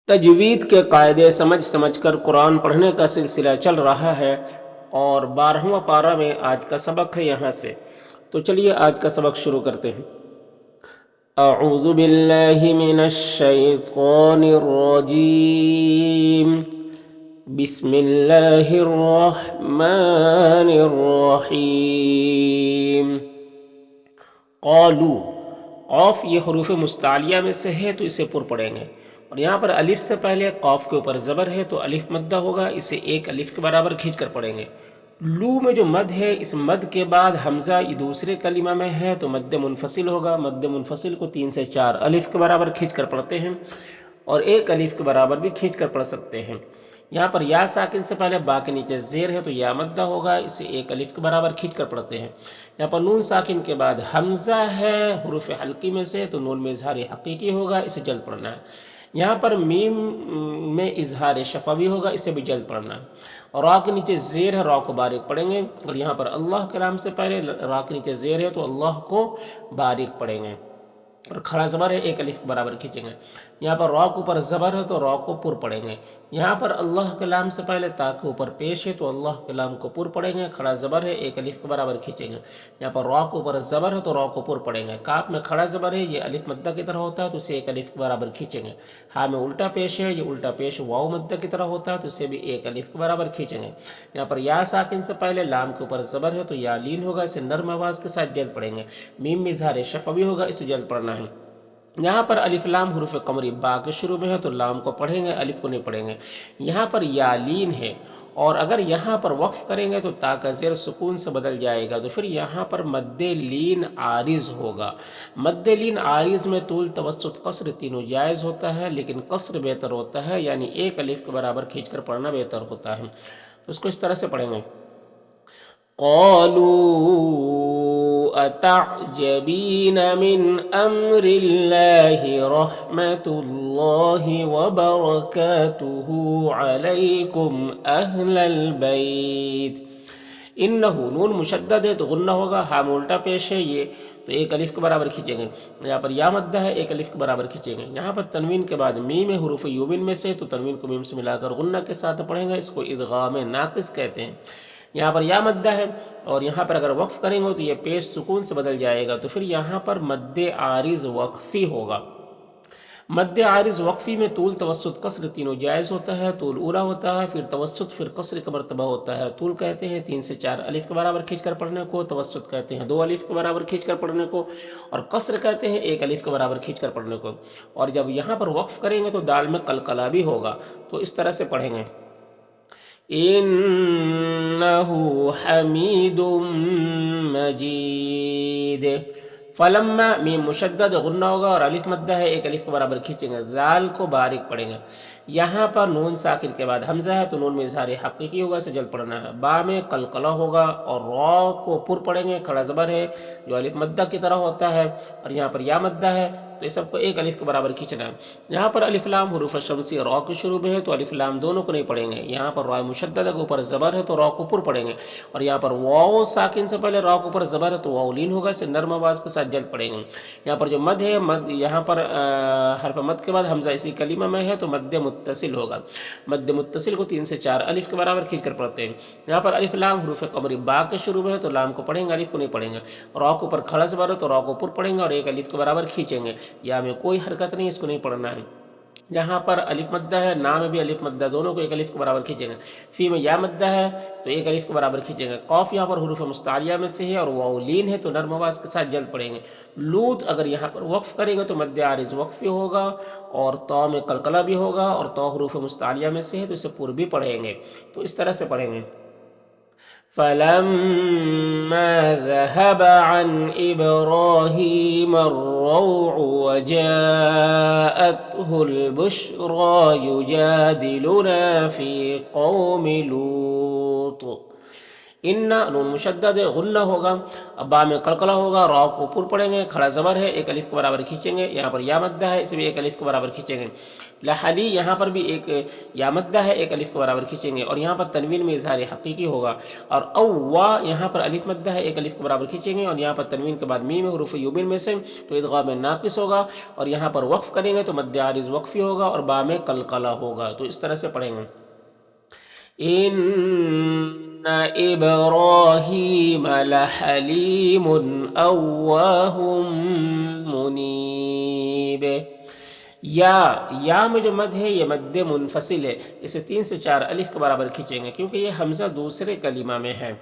تجوید کے قاعدے سمجھ سمجھ کر قرآن پڑھنے کا سلسلہ چل رہا ہے اور 12واں پارہ میں آج کا سبق ہے یہاں سے۔ تو چلیے آج کا سبق شروع کرتے ہیں۔ اعوذ باللہ من الشیطان الرجیم، بسم اللہ الرحمن الرحیم۔ قالو، قوف یہ حروف مستعلیہ میں سے ہے تو اسے پر پڑھیں گے، اور یہاں پر الف سے پہلے قوف کے اوپر زبر ہے تو الف مدہ ہوگا، اسے ایک الف کے برابر کھینچ کر پڑھیں گے۔ لو میں جو مد ہے، اس مد کے بعد حمزہ یہ دوسرے کلمہ میں ہے تو مد منفصل ہوگا۔ مد منفصل کو 3 سے 4 الف کے برابر کھینچ کر پڑھتے ہیں، اور ایک الف کے برابر بھی کھینچ کر پڑھ سکتے ہیں۔ یہاں پر یا ساکن سے پہلے با کے نیچے زیر ہے تو یا مدہ ہوگا، اسے ایک الف کے برابر کھینچ کر پڑھتے ہیں۔ یہاں پر نون ساکن کے بعد حمزہ ہے حروف حلقی میں سے تو نون میں اظہار حقیقی ہوگا، اسے جلد پڑھنا ہے۔ یہاں پر میم میں اظہار شفوی ہوگا، اسے بھی جلد پڑھنا ہے۔ اور را کے نیچے زیر ہے، را کو باریک پڑھیں گے، اور یہاں پر اللہ کے نام سے پہلے را کے نیچے زیر ہے تو اللہ کو باریک پڑھیں گے، اور کھڑا زبر ہے ایک الف کے برابر کھینچیں گے۔ یہاں پر را کے اوپر زبر ہے تو را کو پر پڑھیں گے۔ یہاں پر اللہ کے لام سے پہلے تا کے اوپر پیش ہے تو اللہ کے لام کو پر پڑھیں گے، کھڑا زبر ہے ایک الف کے برابر کھینچیں گے۔ یہاں پر را کے اوپر زبر ہے تو را کو پر پڑھیں گے۔ کاف میں کھڑا زبر ہے، یہ الف مدہ کی طرح ہوتا ہے تو اسے ایک الف کے برابر کھینچیں گے۔ ہاں میں الٹا پیش ہے، یہ الٹا پیش واو مدہ کی طرح ہوتا ہے تو اسے بھی ایک الف کے برابر کھینچیں گے۔ یہاں پر یا ساکن سے پہلے لام کے اوپر زبر ہے تو یا لین ہوگا، اسے نرم آواز کے ساتھ جلد پڑھیں گے۔ میم میں اظہار شفوی ہوگا، اسے جلد پڑھنا ہے۔ یہاں پر الف لام حروف قمری با کے شروع میں ہے تو لام کو پڑھیں گے، الف کو نہیں پڑھیں گے۔ یہاں پر یا لین ہے، اور اگر یہاں پر وقف کریں گے تو تا کا زیر سکون سے بدل جائے گا، تو پھر یہاں پر مد لین عارض ہوگا۔ مد لین عارض میں طول، توسط، قصر تینوں جائز ہوتا ہے، لیکن قصر بہتر ہوتا ہے، یعنی ایک الف کے برابر کھینچ کر پڑھنا بہتر ہوتا ہے۔ تو اس کو اس طرح سے پڑھیں گے۔ قالوا اتعجبین من امر اللہ رحمت اللہ وبرکاتہ علیکم اہل البیت۔ انہو نون مشدد ہے تو غنہ ہوگا، ہاں الٹا پیش ہے یہ تو ایک الف کے برابر کھینچیں گے۔ یہاں پر یا مدہ ہے، ایک الف کے برابر کھینچیں گے۔ یہاں پر تنوین کے بعد میم حروف یوبن میں سے تو تنوین کو میم سے ملا کر غنہ کے ساتھ پڑھیں گے، اس کو ادغام ناقص کہتے ہیں۔ یہاں پر یا مدہ ہے، اور یہاں پر اگر وقف کریں گے تو یہ پیش سکون سے بدل جائے گا، تو پھر یہاں پر مد عارض وقفی ہوگا۔ مد عارض وقفی میں طول، توسط، قصر تینوں جائز ہوتا ہے۔ طول اولا ہوتا ہے، پھر توسط، پھر قصر کا مرتبہ ہوتا ہے۔ طول کہتے ہیں 3 سے 4 الف کے برابر کھینچ کر پڑھنے کو، توسط کہتے ہیں 2 الف کے برابر کھینچ کر پڑھنے کو، اور قصر کہتے ہیں 1 الف کے برابر کھینچ کر پڑھنے کو۔ اور جب یہاں پر وقف کریں گے تو دال میں قلقلہ بھی ہوگا، تو اس طرح سے پڑھیں گے۔ انہو حمید مجید۔ فلما میم مشدد غنہ ہوگا اور الف مدہ ہے، ایک الف کے برابر کھینچیں گے، ذال کو باریک پڑھیں گے۔ یہاں پر نون ساکن کے بعد حمزہ ہے تو نون میں اظہار حقیقی ہوگا، اسے جلد پڑھنا ہے۔ با میں قلقلہ ہوگا اور را کو پر پڑھیں گے، کھڑا زبر ہے جو الف مدہ کی طرح ہوتا ہے، اور یہاں پر یا مدہ ہے تو یہ سب کو ایک الف کے برابر کھینچنا ہے۔ یہاں پر الف لام حروف شمسی را کے شروع میں ہے تو الف لام دونوں کو نہیں پڑھیں گے۔ یہاں پر را مشددہ کے اوپر زبر ہے تو را کو پر پڑھیں گے، اور یہاں پر واو ساکن سے پہلے را کے اوپر زبر ہے تو واو لین ہوگا، اسے نرم آواز کے ساتھ جلد پڑھیں گے۔ یہاں پر جو مد ہے، مد یہاں پر حرف مد کے بعد حمزہ اسی کلمہ میں ہے تو مد متصل ہوگا۔ مد متصل کو 3 سے 4 الف کے برابر کھینچ کر پڑھتے ہیں۔ یہاں پر الف لام حروف قمری با کے شروع میں ہے تو لام کو پڑھیں گے، الف کو نہیں پڑھیں گے۔ را کے اوپر کھڑا زبر ہے تو را کو پر پڑھیں گے اور ایک الف کے برابر کھینچیں گے۔ یا میں کوئی حرکت نہیں، اس کو نہیں پڑھنا ہے۔ یہاں پر الف مدہ ہے، نا میں بھی الف مدہ، دونوں کو ایک الف کے برابر کھینچیں گے۔ فی میں یا مدہ ہے تو ایک الف کے برابر کھینچیں گے۔ قوف یہاں پر حروف مستعلیہ میں سے ہے اور واو لین ہے تو نرم آواز کے ساتھ جلد پڑھیں گے۔ لوت اگر یہاں پر وقف کریں گے تو مد عارض وقفی ہوگا، اور تو میں قلقلہ بھی ہوگا، اور تو حروف مستعلیہ میں سے ہے تو اسے پر بھی پڑھیں گے، تو اس طرح سے پڑھیں گے۔ فَلَمَّا ذَهَبَ عَنْ إِبْرَاهِيمَ الرَّوْعُ وَجَاءَتْهُ الْبُشْرَى يُجَادِلُنَا فِي قَوْمِ لُوطٍ۔ انا نون مشدد غنہ ہوگا، با میں قلقلہ ہوگا، را کو پر پڑھیں گے، کھڑا زبر ہے، ایک الف کے برابر کھینچیں گے۔ یہاں پر یا مدہ ہے، اسے بھی ایک الف کے برابر کھینچیں گے۔ لحلی یہاں پر بھی ایک یا مدہ ہے، ایک الف کے برابر کھینچیں گے اور یہاں پر تنوین میں اظہار حقیقی ہوگا، اور اووا یہاں پر الف مدہ ہے، ایک الف کے برابر کھینچیں گے اور یہاں پر تنوین کے بعد میم حروف یوبین میں سے تو ادغام ناقص ہوگا، اور یہاں پر وقف کریں گے تو مد عارض وقفی ہوگا اور با میں قلقلہ ہوگا. تو اس طرح سے پڑھیں گے. ان ابراہیم لحلیم اواہ منیب. یا میں جو مد ہے یہ مد منفصل ہے، اسے 3 سے 4 الف کے برابر کھینچیں گے کیونکہ یہ حمزہ دوسرے کلمہ میں ہے.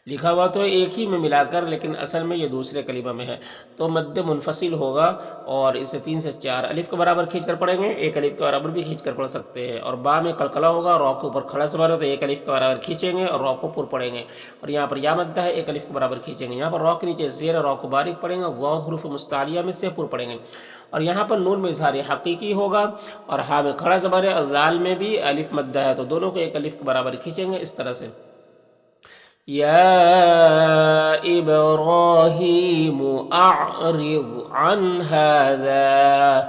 لکھا ہوا تو ایک ہی میں ملا کر، لیکن اصل میں یہ دوسرے کلمہ میں ہے، تو مد منفصل ہوگا اور اسے 3 سے 4 الف کے برابر کھینچ کر پڑھیں گے. ایک الف کے برابر بھی کھینچ کر پڑھ سکتے ہیں. اور با میں قلقلہ ہوگا، را کے اوپر کھڑا زبر ہے تو ایک الف کے برابر کھینچیں گے اور را کو پر پڑھیں گے. اور یہاں پر یا مدہ ہے، ایک الف کے برابر کھینچیں گے. یہاں پر را کے نیچے زیر را کو باریک پڑھیں گے، ضاد حروف مستعلیہ میں سے پر پڑھیں گے. اور یہاں پر نون میں اظہار حقیقی ہوگا اور ہا میں کھڑا زبر ہے، اور دال میں بھی الف مدہ ہے تو دونوں کو ایک الف کے برابر کھینچیں گے. اس طرح سے یا ابراہیم اعرض عن هذا.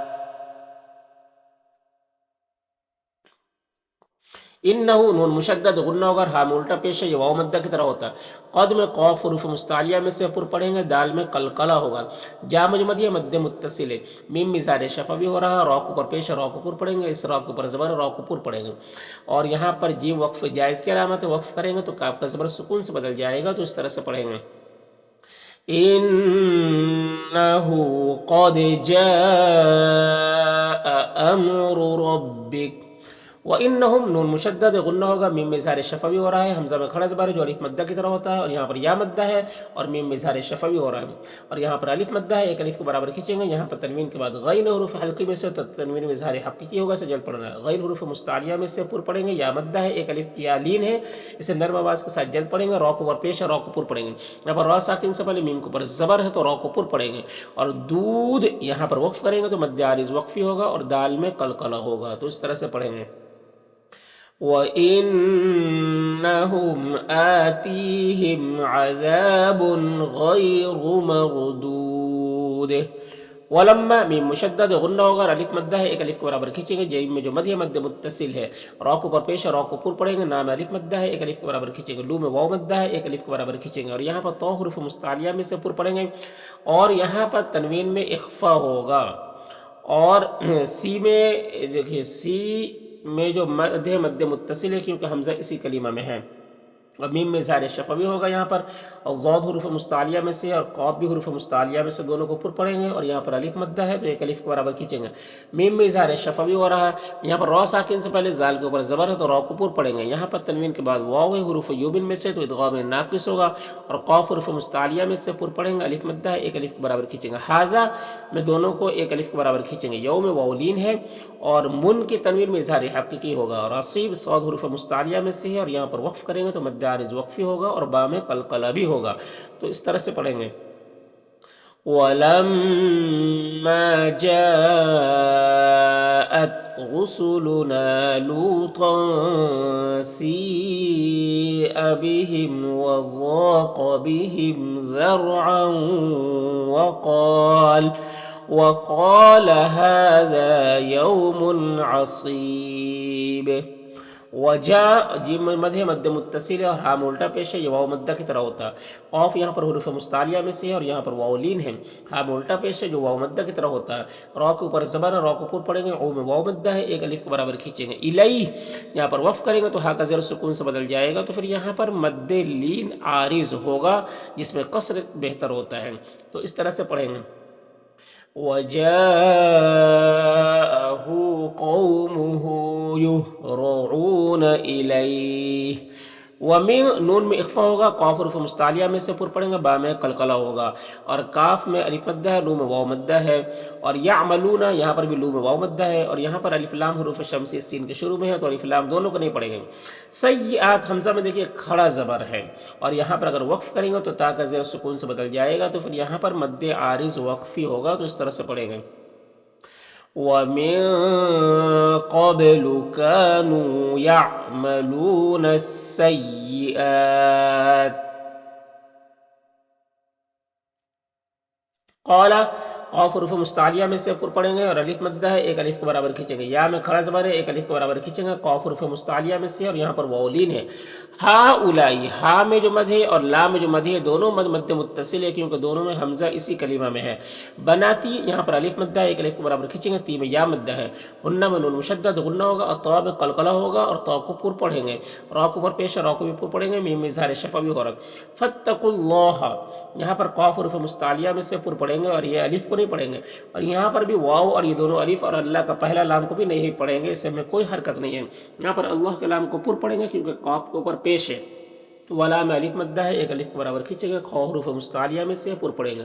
انہو نون مشدد غنہ ہوگا، ہاں میں الٹا پیش ہے، یہ واو مدہ کی طرح ہوتا ہے. قد میں قاف حروف مستعلیہ میں سے پر پڑھیں گے، دال میں قلقلہ ہوگا. جا مجمد یہ مد متصل ہے، میم مزار شفوی ہو رہا ہے، را کو پر پیش ہے، را کو پر پڑھیں گے، اس را کو پر زبر، را کو پر پڑھیں گے. اور یہاں پر جیم وقف جائز کی علامت ہے، وقف کریں گے تو کاف کا زبر سکون سے بدل جائے گا. تو اس طرح سے پڑھیں گے. انہو قد جاء امر ربک. وَإِنَّهُمْ نون مشدد غنہ ہوگا، میم میں اظہار شفوی ہو رہا ہے، حمزہ میں کھڑا زبر ہے جو الف مدہ کی طرح ہوتا ہے، اور یہاں پر یا مدہ ہے اور میم میں اظہار شفوی ہو رہا ہے. اور یہاں پر الف مدہ ہے، ایک الف کے برابر کھینچیں گے. یہاں پر تنوین کے بعد غین حروف حلقی میں سے تو تنوین میں اظہار حقیقی ہوگا، اسے جلد پڑھنا ہے. غین حروف مستعلیہ میں سے پر پڑھیں گے، یا مدہ ہے، ایک الف یا لین ہے، اسے نرم آواز کے ساتھ جلد پڑھیں گے. را کو پر پیش ہے، را کو پر پڑھیں گے. یہاں پر را ساکن سے پہلے میم کو پر زبر ہے تو را کو پر پڑھیں گے. اور دودھ یہاں پر وقف کریں گے تو مد عارض وقفی ہوگا اور دال میں قلقلہ ہوگا. تو اس طرح سے پڑھیں گے. وَإِنَّهُمْ آتِيهِمْ عَذَابٌ غَيْرُ مَغْدُودٍ. ولما میم مشدد غنہ ہوگا، الف مدہ ہے، ایک الف کے برابر کھینچیں گے. جیم میں جو مد ہے مد متصل ہے، را کو پر پیش ہے، را کو پر پڑھیں گے. نام الف مدہ ہے، ایک الف کے برابر کھینچیں گے. لو میں واو مدہ ہے، ایک الف کے برابر کھینچیں گے. اور یہاں پر تو حروف مستعلیہ میں سے پر پڑھیں گے. اور یہاں پر تنوین میں اخفا ہوگا. اور سی میں دیکھیے، سی میں جو مد ہے مد متصل ہے کیونکہ حمزہ اسی کلمہ میں ہے. اور میم میں اظہار شفوی ہوگا یہاں پر، اور ضاد حروف مستعلیہ میں سے اور قاف بھی حروف مستعلیہ میں سے، دونوں کو پر پڑھیں گے. اور یہاں پر الف مدہ ہے تو ایک الف کے برابر کھینچیں گے. میم میں اظہار شفوی ہو رہا ہے، یہاں پر را ساکن سے پہلے زال کے اوپر زبر ہے تو را کو پر پڑھیں گے. یہاں پر تنوین کے بعد واو ہے حروف یوبن میں سے تو ادغام ناقص ہوگا. اور قاف حروف مستعلیہ میں سے پر پڑھیں گے، الف مدہ ہے، ایک الف کے برابر کھینچیں گے. ہذا میں دونوں کو ایک الف کے برابر کھینچیں گے. یو میں واو لین ہے اور من کی تنوین میں اظہار حقیقی ہوگا. اور اصیب صاد حروف مستعلیہ میں سے ہے اور یہاں پر وقف کریں گے تو مد عارض وقفی ہوگا اور با میں قلقلہ بھی ہوگا. تو اس طرح سے پڑھیں گے. وَلَمَّا جَاءَتْ رُسُلُنَا لُوطًا سِيءَ بِهِمْ وَضَاقَ بِهِمْ ذَرْعًا وَقَالَ هَذَا يَوْمٌ عَصِيبٌ. وجاء جیم مد ہے، مد متصل ہے اور ہاں الٹا پیش ہے، یہ واو مدہ کی طرح ہوتا ہے. قاف یہاں پر حروف مستعلیہ میں سے ہے اور یہاں پر واو لین ہے. ہاں الٹا پیش ہے جو واو مدہ کی طرح ہوتا ہے. را کے اوپر زبر ہے، را کو پر پڑھیں گے. او میں واو مدہ ہے، ایک الف کے برابر کھینچیں گے. الیہ یہاں پر وقف کریں گے تو ہا کا زیر سکون سے بدل جائے گا. تو پھر یہاں پر مد لین عارض ہوگا جس میں قصر بہتر ہوتا ہے. تو اس طرح سے پڑھیں گے. وَجَاءَهُ قَوْمُهُ يُهْرَعُونَ إِلَيْهِ. وَمِن نون میں اخفا ہوگا، قاف حروف مستعلیہ میں سے پر پڑھیں گے، با میں قلقلہ ہوگا. اور کاف میں الف مدہ ہے، لو میں واو مدہ ہے. اور یعملون یہاں پر بھی لو میں واو مدہ ہے. اور یہاں پر الف لام حروف شمسی سین کے شروع میں ہے تو الف لام دونوں کو نہیں پڑھیں گے. سیئات حمزہ میں دیکھیے کھڑا زبر ہے اور یہاں پر اگر وقف کریں گے تو تا کا زیر سکون سے بدل جائے گا. تو پھر یہاں پر مد عارض وقفی ہوگا. تو اس طرح سے پڑھیں گے. وَمِن قَبْلُ كَانُوا يَعْمَلُونَ السَّيِّئَاتِ. قَالَ قاف حروف مستعلیہ میں سے پر پڑھیں گے اور الف مدہ ہے ایک الف کے برابر کھینچیں گے، یا میں کھڑا زبر ہے ایک الف کے برابر کھینچیں گے، قاف حروف مستعلیہ میں سے، اور یہاں پر واولین ہے۔ ہا اولائی، ہا میں جو مد ہے اور لا میں جو مد ہے دونوں مد مد متصل ہے کیونکہ دونوں میں حمزہ اسی کلمہ میں ہے۔ بناتی، یہاں پر الف مدہ ہے ایک الف کے برابر کھینچیں گے، تی میں یا مدہ ہے، ہن میں نون مشدد غنہ ہوگا اور طا میں قلقلہ ہوگا اور طا کو پر پڑھیں گے، را کو پر پیش ہے را کو بھی پر پڑھیں گے، میم میں اظہار شفا بھی ہو رہا۔ فاتقوا اللہ، یہاں پر قاف حروف مستعلیہ میں سے پر پڑھیں گے اور یہ الف کو نہیں پڑھیں گے، اور یہاں پر بھی واو اور یہ دونوں الف اور اللہ کا پہلا لام کو بھی نہیں پڑھیں گے، اس میں کوئی حرکت نہیں ہے۔ یہاں پر اللہ کے لام کو پر پڑھیں گے کیونکہ قاف کے اوپر پیش ہے۔ ولا میں الف مدہ ہے ایک الف کے برابر کھینچیں گے، خا حروف مستعلیہ میں سے پر پڑھیں گے،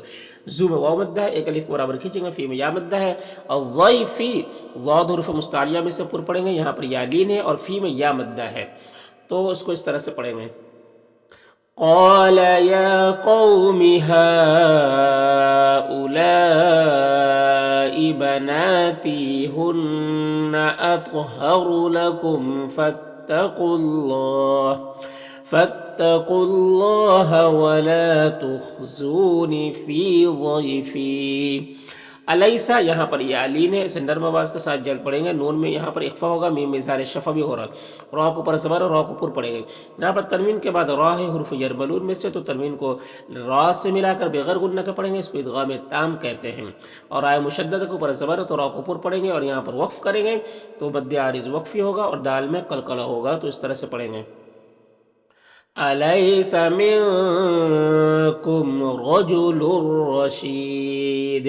زو میں واو مدہ ہے ایک الف کے برابر کھینچیں گے، فی میں یا مدہ ہے، اور ضیفی ضاد حروف مستعلیہ میں سے پر پڑھیں گے، یہاں پر یا لین ہے اور فی میں یا مدہ ہے، تو اس کو اس طرح سے پڑھیں گے۔ قال یا قوم هؤلاء بناتي هن أطهر لكم فاتقوا الله ولا تخزون في ضيفي۔ علیسا، یہاں پر یہ علین ہے، اسے نرم آواز کے ساتھ جلد پڑھیں گے، نون میں یہاں پر اخفا ہوگا، میم میں اظہار شفا بھی ہو رہا، را کو پر زبر اور را کو پر پڑھیں گے۔ یہاں پر تنوین کے بعد را ہے حروف یرملون میں سے، تو تنوین کو را سے ملا کر بغیر غنہ کے پڑھیں گے، اس کو ادغام تام کہتے ہیں، اور آئے مشدد کو پر زبر تو را کو پر پڑھیں گے، اور یہاں پر وقف کریں گے تو مد عارض وقفی ہوگا اور دال میں قلقلہ ہوگا، تو اس طرح سے پڑھیں گے۔ الیس منکم رجل رشید۔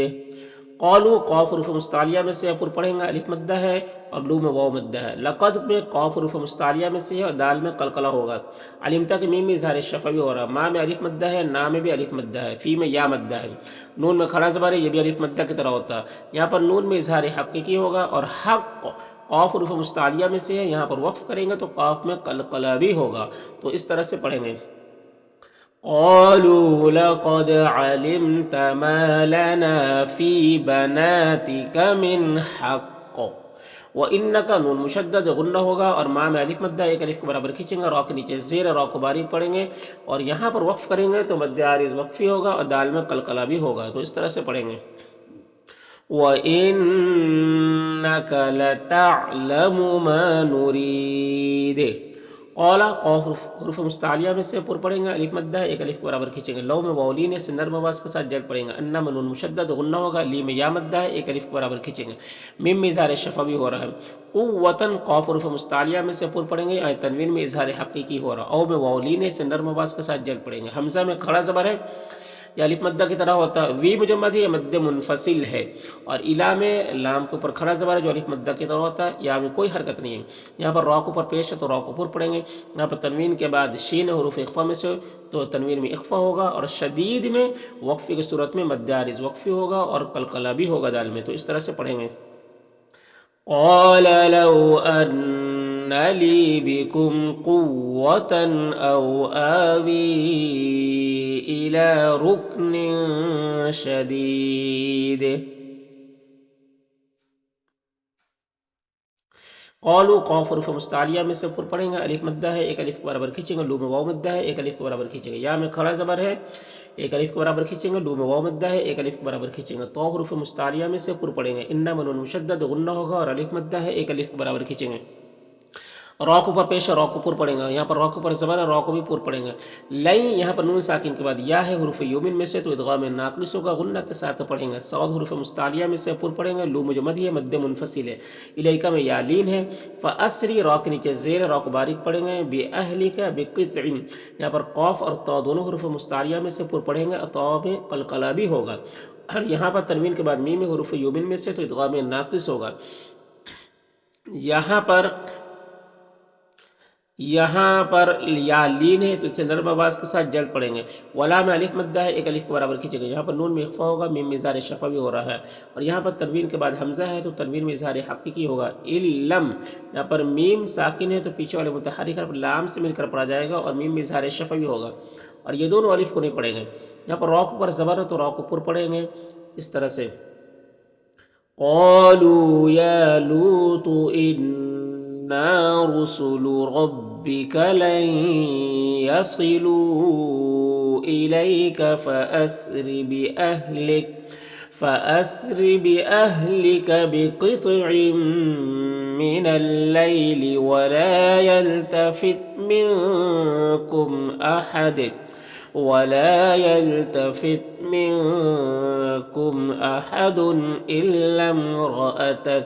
قالو، قاف حروف مستعلیہ میں سے پر پڑھیں گے، الف مدہ ہے اور لو میں واو مدہ ہے۔ لقد میں قاف حروف مستعلیہ میں سے ہے اور دال میں قلقلہ ہوگا۔ علمتا کے میم میں اظہار شفا بھی ہو رہا، ما میں الف مدہ ہے، نا میں بھی الف مدہ ہے، فی میں یا مدہ ہے، نون میں کھڑا زبر ہے، یہ بھی الف مدہ کی طرح ہوتا ہے۔ یہاں پر نون میں اظہار حقیقی ہوگا اور حق قاف حروف مستعلیہ میں سے ہے، یہاں پر وقف کریں گے تو قاف میں قلقلہ بھی ہوگا، تو اس طرح سے پڑھیں گے۔ قالوا لقد علمت ما لنا في بناتك من حق، وَإِنَّكَ نون مشدد غنہ ہوگا اور ما میں الف مدہ ایک الف کے برابر کھینچیں گے، را کے نیچے زیر، را کو باریک پڑھیں گے، اور یہاں پر وقف کریں گے تو مد عارض وقفی ہوگا اور دال میں قلقلہ بھی ہوگا، تو اس طرح سے پڑھیں گے۔ وَإِنَّكَ لَتَعْلَمُ مَا نُرِيدُ۔ قولا، قاف حروف مستعلیہ میں سے پر پڑھیں گے، الف مدہ ہے ایک الف کے برابر کھینچیں گے، لو میں واولین ہے، سے نرم آواز کے ساتھ جلد پڑھیں گے، انا میں نون مشدد غنہ ہوگا، لی میں یا مدہ ہے ایک الف کے برابر کھینچیں گے، میم میں اظہار شفا بھی ہو رہا ہے۔ قوتاً، قاف حروف مستعلیہ میں سے پر پڑھیں گے، تنوین میں اظہار حقیقی ہو رہا، او میں واولین ہے، سے نرم آواز کے ساتھ جلد پڑھیں گے، حمزہ میں کھڑا زبر ہے، یا الف مدہ کی طرح ہوتا ہے، وی میں جو مد ہے مد منفصل ہے، اور الا میں لام کے اوپر کھڑا زبر ہے جو الف مدہ کی طرح ہوتا ہے، یا میں کوئی حرکت نہیں ہے۔ یہاں پر را کو پر پیش ہے تو را کو پر پڑھیں گے، یہاں پر تنوین کے بعد شین حروف اخفا میں سے تو تنوین میں اخفا ہوگا، اور شدید میں وقفی کی صورت میں مد عارض وقفی ہوگا اور قلقلہ بھی ہوگا دال میں، تو اس طرح سے پڑھیں گے۔ قال لو ان لی بکم قوة او آوی الى رکن شدید۔ قالو، قاف حروف مستعلیہ میں سے پر پڑھیں گے، الف مدہ ہے ایک الف کے برابر کھینچیں گے، لو میں واو مدہ ہے ایک الف کے برابر کھینچیں گے، یا میں کھڑا زبر ہے ایک الف کے برابر کھینچیں گے، لو میں واو مدہ ہے ایک الف کے برابر کھینچیں گے، تو حروف مستعلیہ میں سے پر پڑھیں گے، انا میں نون مشدد غنہ ہوگا اور الف مدہ ہے ایک الف کے برابر کھینچیں گے، را کو پر پیش ہے را کو پر پڑھیں گے، یہاں پر را کو پر زبر ہے را کو بھی پر پڑھیں گے، لئی یہاں پر نون ساکن کے بعد یا ہے حروف یومن میں سے تو ادغام ناقص ہوگا، غنہ کے ساتھ پڑھیں گے، صاد حروف مستعلیہ میں سے پر پڑھیں گے، لو میں جو مد ہے مد منفصل ہے، الیکا میں یا لین ہے، فاسری را کے نیچے زیر، را کو باریک پڑھیں گے، باہلک بقطع، یہاں پر قاف اور طا دونوں حروف مستعلیہ میں سے پر پڑھیں گے، طا میں قلقلہ بھی ہوگا، اور یہاں پر تنوین کے بعد میم حروف یومن میں سے تو ادغام ناقص ہوگا، یہاں پر یا لین ہے تو اسے نرم آواز کے ساتھ جلد پڑھیں گے، ولا میں الف مدہ ہے ایک الف کے برابر کھینچیں گے، یہاں پر نون میں اخفا ہوگا، میم میں اظہار شفا بھی ہو رہا ہے، اور یہاں پر تنوین کے بعد حمزہ ہے تو تنوین میں اظہار حقیقی ہوگا، علم، یہاں پر میم ساکن ہے تو پیچھے والے متحرک حرف لام سے مل کر پڑھا جائے گا، اور میم میں اظہار شفا بھی ہوگا، اور یہ دونوں الف کو نہیں پڑھیں گے، یہاں پر را کو پر زبر ہے تو را کو پر پڑھیں گے، اس طرح سے۔ قالوا یا لوط رسل ربك لن يصلوا إليك فأسر بأهلك بقطع من الليل ولا يلتفت منكم أحد إلا امرأتك.